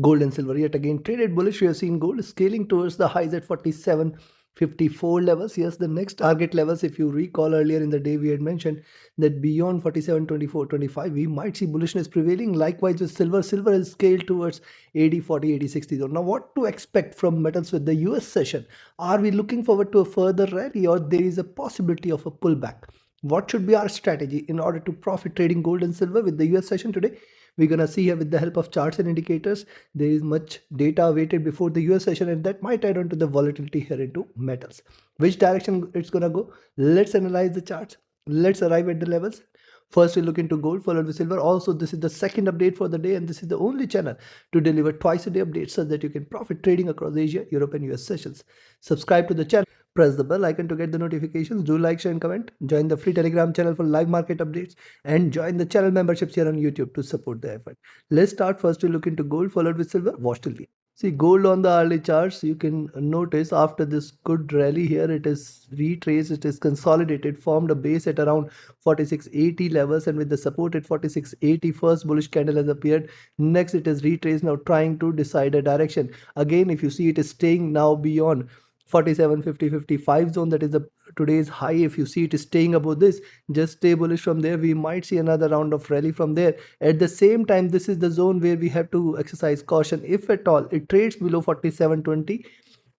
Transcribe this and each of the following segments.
Gold and silver yet again traded bullish. We have seen gold scaling towards the highs at 47.54 levels. Yes, the next target levels, if you recall earlier in the day, we had mentioned that beyond 47.24.25 we might see bullishness prevailing. Likewise with silver, silver has scaled towards 80.40, 80.60 zone. Now what to expect from metals with the US session? Are we looking forward to a further rally, or there is a possibility of a pullback? What should be our strategy in order to profit trading gold and silver with the US session today? We're going to see here with the help of charts and indicators. There is much data awaited before the US session, and that might add on to the volatility here into metals. Which direction it's going to go? Let's analyze the charts. Let's arrive at the levels. First, we look into gold, followed with silver. Also, this is the second update for the day, and this is the only channel to deliver twice a day updates so that you can profit trading across Asia, Europe, and US sessions. Subscribe to the channel. Press the bell icon to get the notifications. Do like, share, and comment. Join the free Telegram channel for live market updates, and join the channel memberships here on YouTube to support the effort. Let's start first to look into gold, followed with silver. Watch till the end. See, gold on the hourly charts, you can notice after this good rally here, it is retraced, it is consolidated, formed a base at around 46.80 levels, and with the support at 46.80, first bullish candle has appeared. Next, it is retraced, now trying to decide a direction. Again, if you see, it is staying now beyond 47.50-55 zone, that is the today's high. If you see it is staying above this, just stay bullish from there. We might see another round of rally from there. At the same time, this is the zone where we have to exercise caution. If at all it trades below 47.20,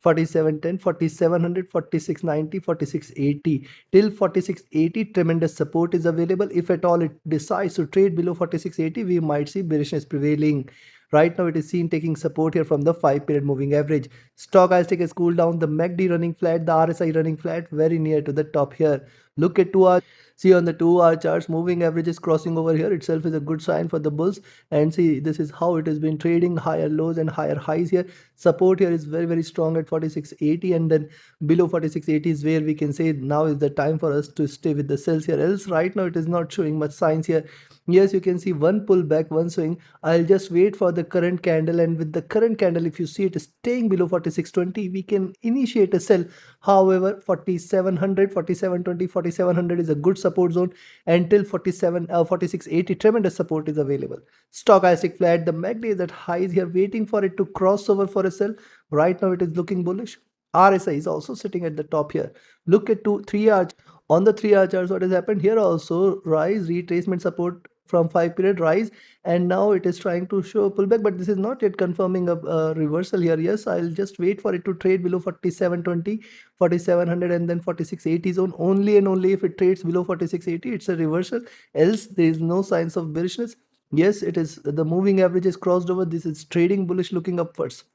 47.10, 4700, 4690, 4680 till 4680, tremendous support is available. If at all it decides to trade below 4680, we might see bearishness prevailing. Right now it is seen taking support here from the 5-period moving average. Stochastic has cooled down, the MACD running flat, the RSI running flat, very near to the top here. Look at 2 hour. See on the 2-hour charts, moving averages crossing over here itself is a good sign for the bulls. And see, this is how it has been trading, higher lows and higher highs here. Support here is very strong at 4680, and then below 4680 is where we can say now is the time for us to stay with the sells here. Else right now it is not showing much signs here. Yes, you can see one pullback, one swing. I'll just wait for the current candle, and with the current candle, if you see it is staying below 4620, we can initiate a sell. However, 4700, 4720, 4700 is a good support zone. Until 4680, tremendous support is available. Stochastic flat, the MACD is at highs here, waiting for it to cross over for a sell. Right now it is looking bullish. RSI is also sitting at the top here. Look at 3 hour. On the 3-hour charts, what has happened here also, rise, retracement support from 5-period rise, and now it is trying to show a pullback, but this is not yet confirming a reversal here. Yes, I'll just wait for it to trade below 4720, 4700, and then 4680 zone. Only and only if it trades below 4680, it's a reversal. Else there is no signs of bearishness. Yes, it is, the moving average is crossed over. This is trading bullish looking upwards,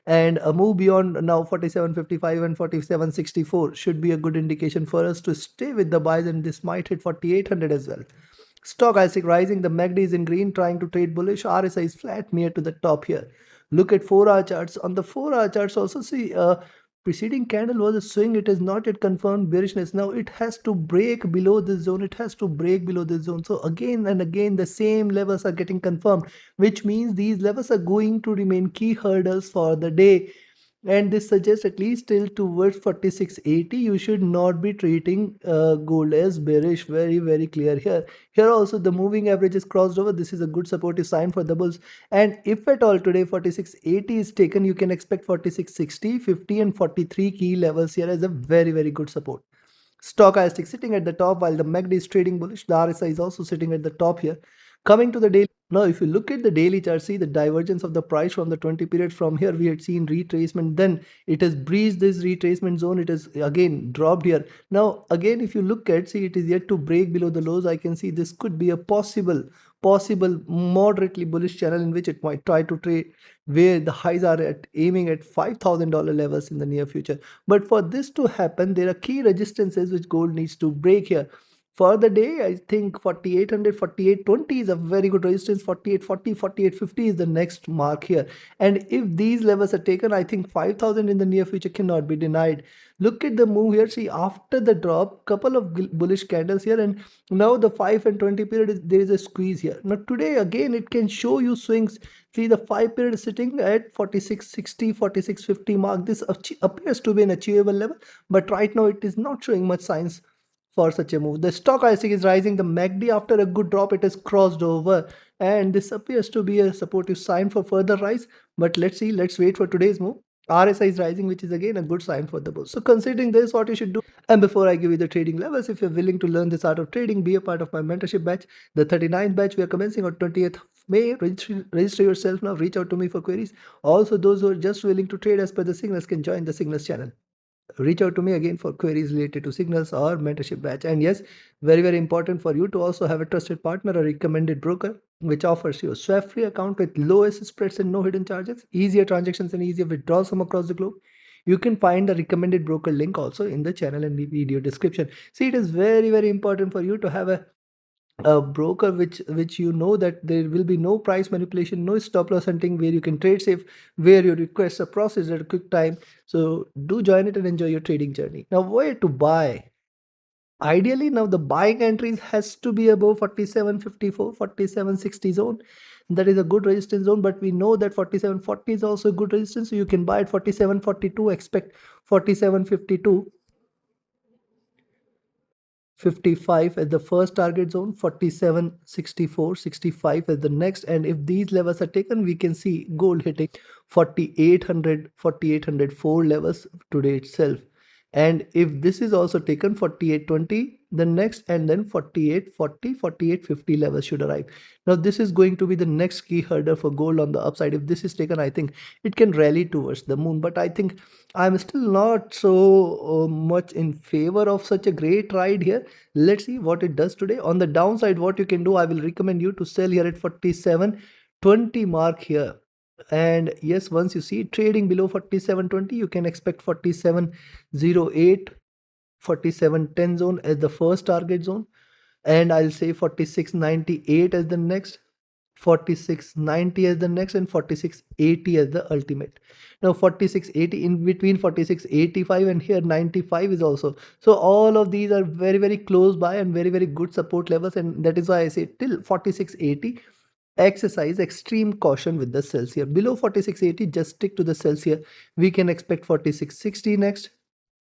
and a move beyond now 47.55 and 47.64 should be a good indication for us to stay with the buys, and this might hit 4800 as well. Stochastic rising, the MACD is in green, trying to trade bullish. RSI is flat near to the top here. Look at 4-hour charts. On the 4-hour charts also, see, preceding candle was a swing. It is not yet confirmed bearishness. Now it has to break below this zone. It has to break below this zone. So again and again, the same levels are getting confirmed, which means these levels are going to remain key hurdles for the day. And this suggests at least till towards 4680, you should not be treating gold as bearish. Very clear here. Here also the moving average is crossed over. This is a good supportive sign for the bulls. And if at all today 4680 is taken, you can expect 4660, 50, and 43 key levels here as a very good support. Stochastic sitting at the top while the MACD is trading bullish. The RSI is also sitting at the top here. Coming to the daily. Now, if you look at the daily chart, see the divergence of the price from the 20 period. From here, we had seen retracement. Then it has breached this retracement zone. It has again dropped here. Now, again, if you look at, see, it is yet to break below the lows. I can see this could be a possible moderately bullish channel in which it might try to trade, where the highs are aiming at $5,000 levels in the near future. But for this to happen, there are key resistances which gold needs to break here. For the day, I think 4800, 4820 is a very good resistance. 4840, 4850 is the next mark here. And if these levels are taken, I think 5000 in the near future cannot be denied. Look at the move here. See, after the drop, couple of bullish candles here, and now the 5 and 20 period, there is a squeeze here. Now today, again, it can show you swings. See, the 5 period is sitting at 4660, 4650 mark. This appears to be an achievable level, but right now it is not showing much signs for such a move. The stochastic is rising. The MACD, after a good drop, it has crossed over, and this appears to be a supportive sign for further rise. But let's see, let's wait for today's move. RSI is rising, which is again a good sign for the bull. So considering this, what you should do, and before I give you the trading levels, if you're willing to learn this art of trading, be a part of my mentorship batch, the 39th batch. We are commencing on 20th May. Register yourself now, reach out to me for queries. Also, those who are just willing to trade as per the signals can join the signals channel. Reach out to me again for queries related to signals or mentorship batch. And yes, very important for you to also have a trusted partner or recommended broker which offers you a swap free account with lowest spreads and no hidden charges, easier transactions and easier withdrawals from across the globe. You can find the recommended broker link also in the channel and the video description. See, it is very important for you to have a broker which you know that there will be no price manipulation, no stop loss hunting, where you can trade safe, where your requests are processed at a quick time. So do join it and enjoy your trading journey. Now, where to buy? Ideally, now the buying entries has to be above 47.54, 47.60 zone. That is a good resistance zone, but we know that 47.40 is also a good resistance, so you can buy at 47.42, expect 47.52, 55 as the first target zone, 47, 64, 65 as the next. And if these levels are taken, we can see gold hitting 4800, 4804 levels today itself. And if this is also taken, 4820 the next, and then 4840, 4850 levels should arrive. Now this is going to be the next key hurdle for gold on the upside. If this is taken, I think it can rally towards the moon, but I think I'm still not so much in favor of such a great ride here. Let's see what it does today. On the downside, what you can do, I will recommend you to sell here at 4720 mark here. And yes, once you see trading below 4720, you can expect 4708, 4710 zone as the first target zone. And I'll say 4698 as the next, 4690 as the next, and 4680 as the ultimate. Now 4680, in between 4685 and here 95 is also. So all of these are very close by and very good support levels, and that is why I say till 4680 exercise extreme caution with the sells here. Below 4680, just stick to the sells here. We can expect 4660 next,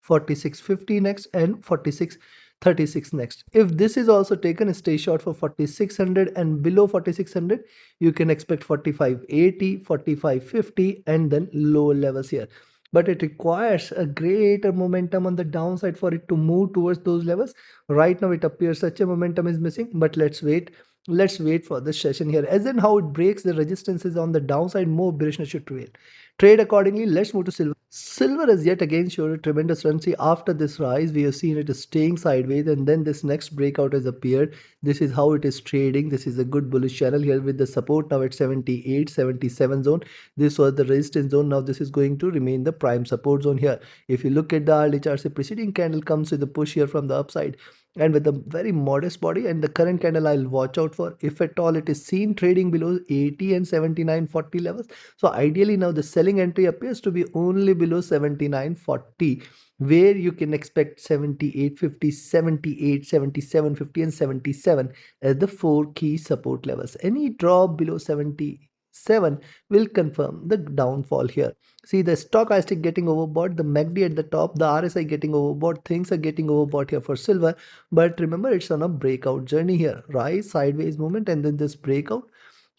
4650 next, and 4636 next. If this is also taken, stay short for 4600, and below 4600 you can expect 4580, 4550, and then lower levels here. But it requires a greater momentum on the downside for it to move towards those levels. Right now it appears such a momentum is missing, but let's wait for this session here. As in how it breaks the resistances on the downside, more bearishness should prevail. Trade accordingly. Let's move to silver. Silver has yet again showed a tremendous run. See, after this rise, we have seen it is staying sideways, and then this next breakout has appeared. This is how it is trading. This is a good bullish channel here with the support now at 78, 77 zone. This was the resistance zone. Now this is going to remain the prime support zone here. If you look at the hourly chart, the preceding candle comes with a push here from the upside and with a very modest body, and the current candle I'll watch out for. If at all it is seen trading below 80 and 79.40 levels, so ideally now the selling entry appears to be only below 79.40, where you can expect 78.50, 78, 77.50, and 77 as the four key support levels. Any drop below 77 will confirm the downfall here. See, the stochastic getting overbought, the MACD at the top, the RSI getting overbought. Things are getting overbought here for silver. But remember, it's on a breakout journey here. Rise, sideways movement, and then this breakout.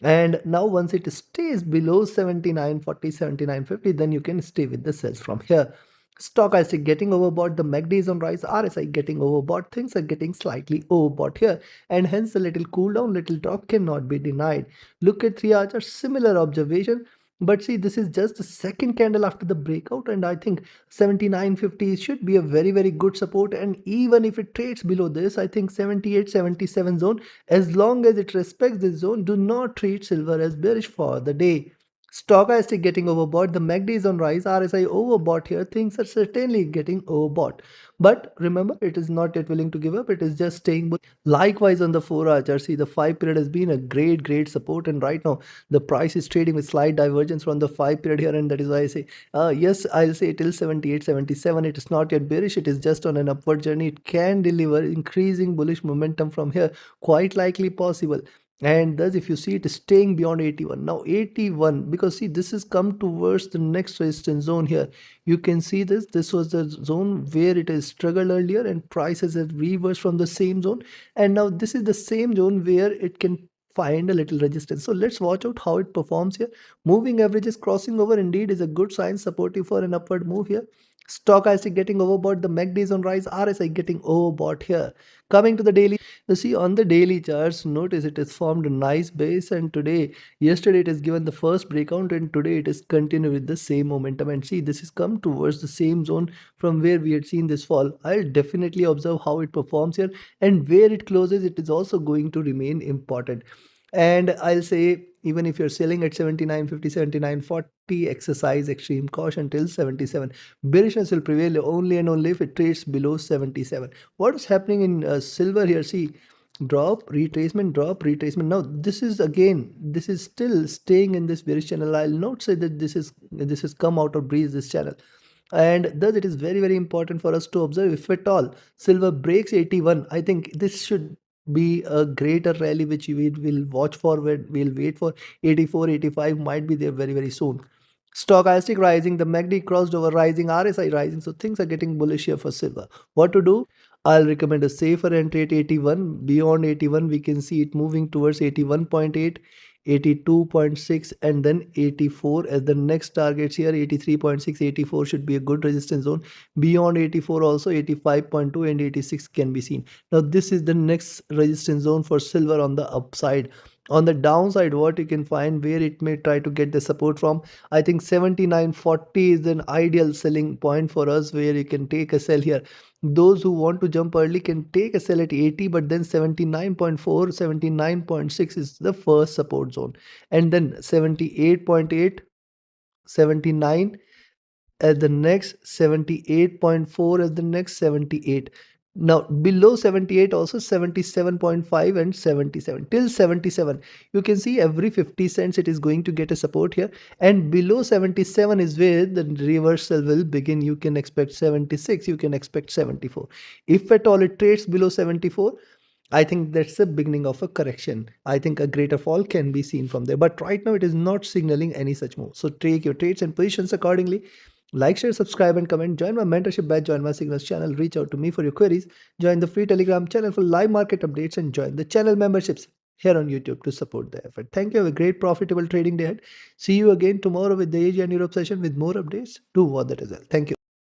And now once it stays below 79.40, 79.50, then you can stay with the sells from here. Stochastic getting overbought, the MACD is on rise, RSI getting overbought, things are getting slightly overbought here, and hence a little cool down, little drop cannot be denied. Look at 3 hours, similar observation. But see, this is just the second candle after the breakout, and I think 79.50 should be a very good support. And even if it trades below this, I think 78, 77 zone, as long as it respects this zone, do not treat silver as bearish for the day. Stochastic getting overbought, the MACD is on rise, RSI overbought here, things are certainly getting overbought. But remember, it is not yet willing to give up, it is just staying. Likewise on the 4-hour chart, see the 5 period has been a great support, and right now the price is trading with slight divergence from the 5 period here, and that is why I say, yes, I'll say till 78, 77, it is not yet bearish, it is just on an upward journey. It can deliver increasing bullish momentum from here, quite likely possible. And thus if you see it is staying beyond 81, now 81, because see this has come towards the next resistance zone here. You can see this was the zone where it has struggled earlier and prices have reversed from the same zone, and now this is the same zone where it can find a little resistance. So let's watch out how it performs here. Moving averages crossing over indeed is a good sign, supportive for an upward move here. Stochastic getting overbought, the MACD is on rise, RSI getting overbought here. Coming to the daily, you see on the daily charts, notice it has formed a nice base, and yesterday it has given the first breakout, and today it is continuing with the same momentum. And see, this is come towards the same zone from where we had seen this fall. I'll definitely observe how it performs here, and where it closes, it is also going to remain important. And I'll say, even if you're selling at 79.50, 79.40, exercise extreme caution till 77. Bearishness will prevail only and only if it trades below 77. What is happening in silver here? See, drop, retracement, drop, retracement. Now this is still staying in this bearish channel. I'll not say that this has come out of breeze, this channel. And thus it is very, very important for us to observe, if at all silver breaks 81, I think this should be a greater rally which we will watch for. We'll wait for 84, 85 might be there very, very soon. Stochastic rising, the MACD crossed over rising, RSI rising, so things are getting bullish here for silver. What to do? I'll recommend a safer entry at 81. Beyond 81, we can see it moving towards 81.8, 82.6, and then 84 as the next targets here. 83.6, 84 should be a good resistance zone. Beyond 84 also 85.2 and 86 can be seen. Now this is the next resistance zone for silver on the upside. On the downside, what you can find where it may try to get the support from, I think 79.40 is an ideal selling point for us, where you can take a sell here. Those who want to jump early can take a sell at 80, but then 79.4, 79.6 is the first support zone, and then 78.8, 79 at the next, 78.4 at the next, 78. Now below 78 also 77.5 and 77 till 77. You can see every 50 cents it is going to get a support here, and below 77 is where the reversal will begin. You can expect 76, you can expect 74. If at all it trades below 74, I think that's the beginning of a correction. I think a greater fall can be seen from there. But right now it is not signaling any such move. So take your trades and positions accordingly. Like, share, subscribe, and comment. Join my mentorship batch, join my signals channel, reach out to me for your queries, join the free Telegram channel for live market updates, and join the channel memberships here on YouTube to support the effort. Thank you. Have a great profitable trading day ahead. See you again tomorrow with the Asia and Europe session with more updates. Do what that as well. Thank you.